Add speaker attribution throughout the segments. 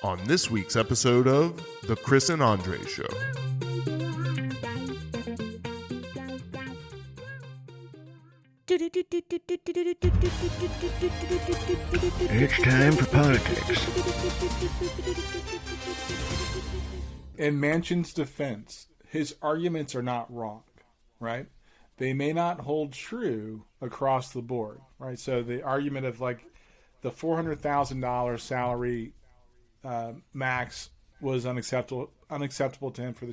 Speaker 1: on this week's episode of The Chris and Andre Show.
Speaker 2: It's time for politics.
Speaker 3: In Manchin's defense, his arguments are not wrong, right? They may not hold true across the board, right? So the argument of like the $400,000 salary max was unacceptable to him for the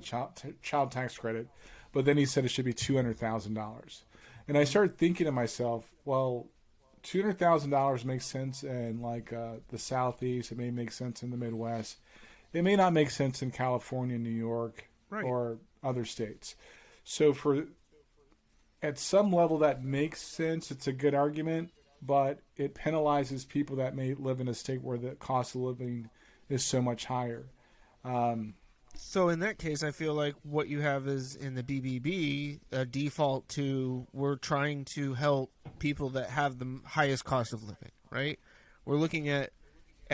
Speaker 3: child tax credit, but then he said it should be $200,000. And I started thinking to myself, well, $200,000 makes sense in like the Southeast. It may make sense in the Midwest. It may not make sense in California, New York, right, or other states. So at some level that makes sense. It's a good argument, but it penalizes people that may live in a state where the cost of living is so much higher.
Speaker 4: So in that case, I feel like what you have is in the BBB a default to we're trying to help people that have the highest cost of living, right? We're looking at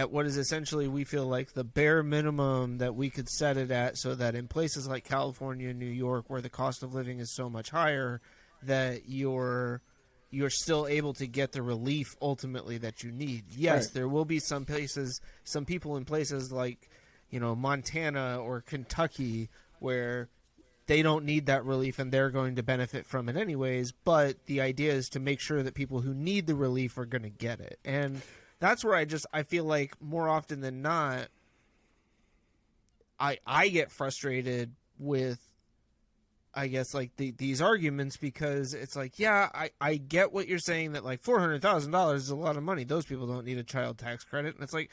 Speaker 4: what is essentially we feel like the bare minimum that we could set it at, so that in places like California and New York where the cost of living is so much higher, that you're still able to get the relief ultimately that you need. Yes, right. There will be some people in places like, Montana or Kentucky where they don't need that relief and they're going to benefit from it anyways. But the idea is to make sure that people who need the relief are going to get it. And that's where I feel like more often than not, I get frustrated with, I guess, like these arguments, because it's like, yeah, I get what you're saying, that like $400,000 is a lot of money. Those people don't need a child tax credit. And it's like,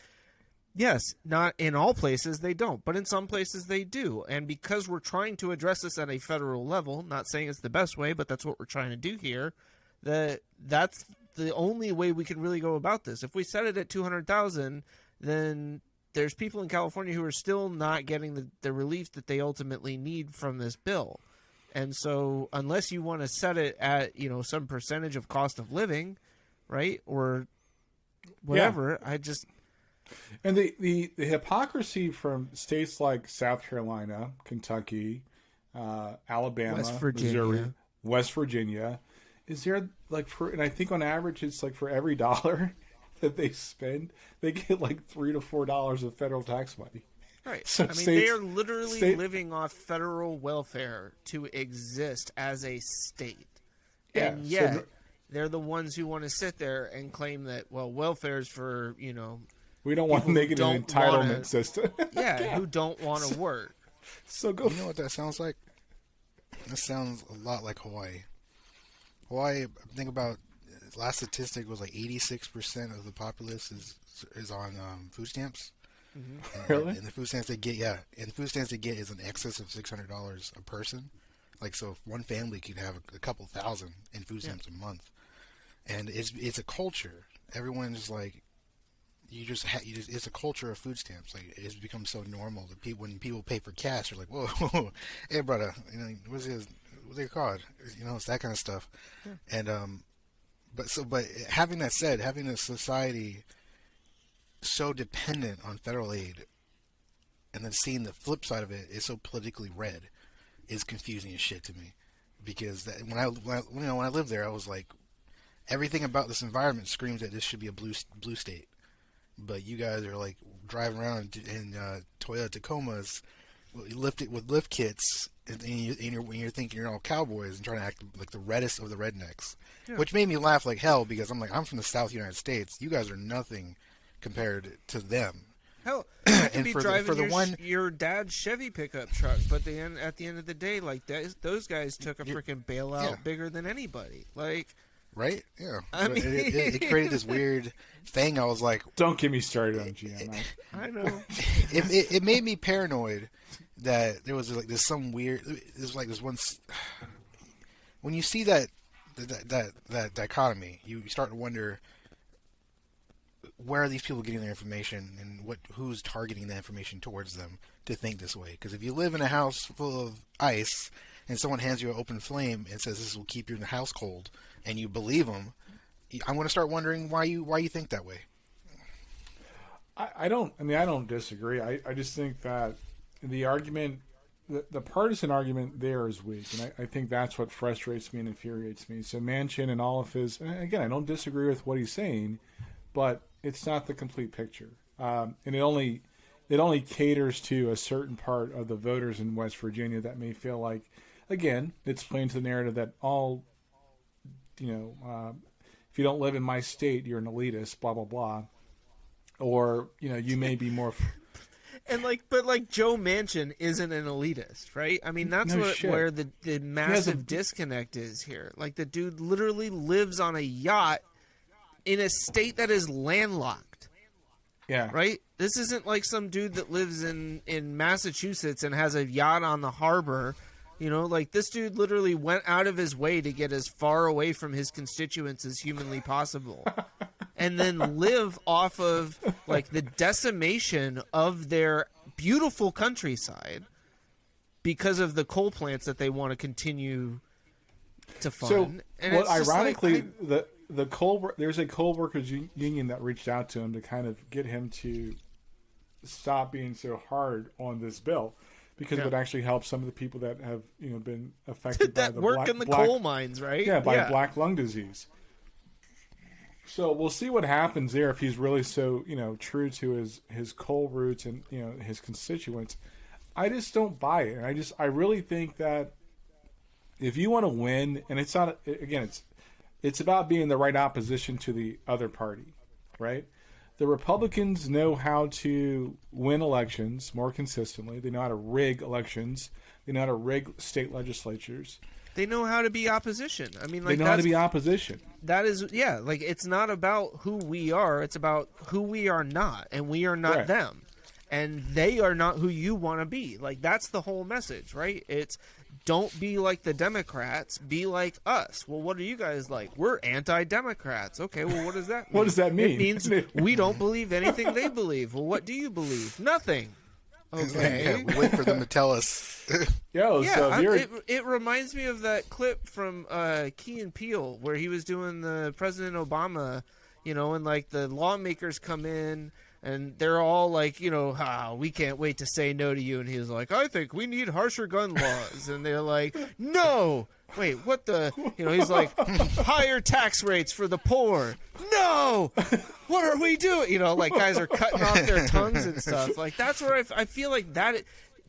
Speaker 4: yes, not in all places they don't, but in some places they do. And because we're trying to address this at a federal level, not saying it's the best way, but that's what we're trying to do here, that's the only way we can really go about this. If we set it at $200,000, then there's people in California who are still not getting the relief that they ultimately need from this bill. And so unless you want to set it at, some percentage of cost of living, right, or whatever, yeah.
Speaker 3: And the hypocrisy from states like South Carolina, Kentucky, Alabama, Missouri, West Virginia, is there and I think on average it's like for every dollar that they spend, they get like $3 to $4 of federal tax money.
Speaker 4: Right. So they are literally living off federal welfare to exist as a state. Yeah. And yet, they're the ones who want to sit there and claim that, well, welfare is for,
Speaker 3: we don't want to make it an entitlement system.
Speaker 4: Who don't want to work.
Speaker 2: So go. You know what that sounds like? That sounds a lot like Hawaii. Hawaii, think about, last statistic was like 86% of the populace is on food stamps. Mm-hmm.
Speaker 3: Really?
Speaker 2: And the food stamps they get, is in excess of $600 a person. Like, so if one family could have a couple thousand in food stamps a month, and it's a culture. Everyone's like, it's a culture of food stamps. Like, it's become so normal that when people pay for cash, they're like, whoa, hey brother, what they called? It's that kind of stuff. Yeah. And but having that said, having a society so dependent on federal aid, and then seeing the flip side of it is so politically red, is confusing as shit to me. Because when I lived there, I was like, everything about this environment screams that this should be a blue state. But you guys are like driving around in Toyota Tacomas with lift kits, and you're thinking you're all cowboys and trying to act like the reddest of the rednecks, which made me laugh like hell, because I'm like, I'm from the South United States. You guys are nothing compared to them.
Speaker 4: Hell, you could be driving your dad's Chevy pickup truck, but at the end of the day, like those guys took a freaking bailout bigger than anybody. Like,
Speaker 2: right? Yeah. I mean, it created this weird thing. I was like,
Speaker 3: don't get me started on GM.
Speaker 4: I know.
Speaker 2: It made me paranoid that there was like this one. When you see that dichotomy, you start to wonder, where are these people getting their information, and who's targeting that information towards them to think this way? Because if you live in a house full of ice and someone hands you an open flame and says this will keep your house cold, and you believe them, I'm going to start wondering why you think that way.
Speaker 3: I don't disagree. I just think that the argument, the partisan argument there is weak, and I think that's what frustrates me and infuriates me. So Manchin and all of his, and again, I don't disagree with what he's saying, but it's not the complete picture, and it only caters to a certain part of the voters in West Virginia that may feel like, again, it's playing to the narrative that all, if you don't live in my state, you're an elitist, blah blah blah, or you may be more.
Speaker 4: And but Joe Manchin isn't an elitist, right? I mean, that's where the massive disconnect is here. Like, the dude literally lives on a yacht in a state that is landlocked.
Speaker 3: Yeah.
Speaker 4: Right? This isn't like some dude that lives in Massachusetts and has a yacht on the harbor. Like, this dude literally went out of his way to get as far away from his constituents as humanly possible. And then live off of, like, the decimation of their beautiful countryside because of the coal plants that they want to continue to fund.
Speaker 3: So,
Speaker 4: and
Speaker 3: well,
Speaker 4: it's
Speaker 3: ironically, there's a coal workers union that reached out to him to kind of get him to stop being so hard on this bill, because it would actually help some of the people that have been affected by the
Speaker 4: work in the coal mines, right?
Speaker 3: Yeah, by black lung disease. So we'll see what happens there if he's really so true to his coal roots and his constituents. I just don't buy it, and I really think that if you want to win, and it's not, again, it's about being the right opposition to the other party, right? The Republicans know how to win elections more consistently. They know how to rig elections. They know how to rig state legislatures.
Speaker 4: They know how to be opposition. I mean,
Speaker 3: they know how to be opposition.
Speaker 4: That is, like, it's not about who we are. It's about who we are not, and we are not them. And they are not who you want to be. Like, that's the whole message, right? It's, don't be like the Democrats, be like us. Well, what are you guys like? We're anti-Democrats. Okay, well, what does that mean?
Speaker 3: What does that mean?
Speaker 4: It means we don't believe anything they believe. Well, what do you believe? Nothing. Okay.
Speaker 2: We wait for them to tell us.
Speaker 4: It reminds me of that clip from Key and Peele where he was doing the President Obama, and like the lawmakers come in and they're all like, we can't wait to say no to you. And he was like, I think we need harsher gun laws. And they're like, no. Wait, what the? He's like, higher tax rates for the poor. No! What are we doing? Like, guys are cutting off their tongues and stuff. Like, that's where I feel like that.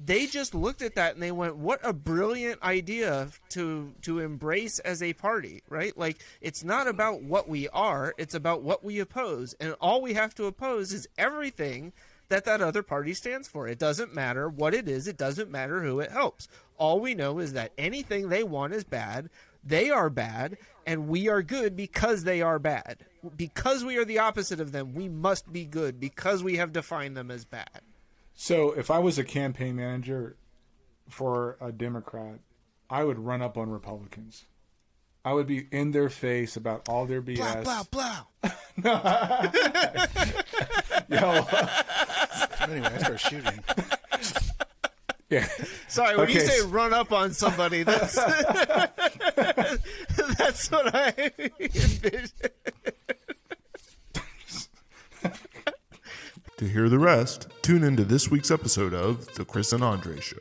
Speaker 4: They just looked at that and they went, what a brilliant idea to embrace as a party, right? Like, it's not about what we are, it's about what we oppose. And all we have to oppose is everything that other party stands for. It doesn't matter what it is. It doesn't matter who it helps. All we know is that anything they want is bad. They are bad, and we are good because they are bad. Because we are the opposite of them, we must be good because we have defined them as bad.
Speaker 3: So if I was a campaign manager for a Democrat, I would run up on Republicans. I would be in their face about all their BS.
Speaker 4: Blah, blah,
Speaker 3: blah.
Speaker 2: Anyway, I start shooting.
Speaker 3: Yeah.
Speaker 4: Sorry, when you say run up on somebody, that's that's what I envision.
Speaker 1: To hear the rest, tune into this week's episode of The Chris and Andre Show.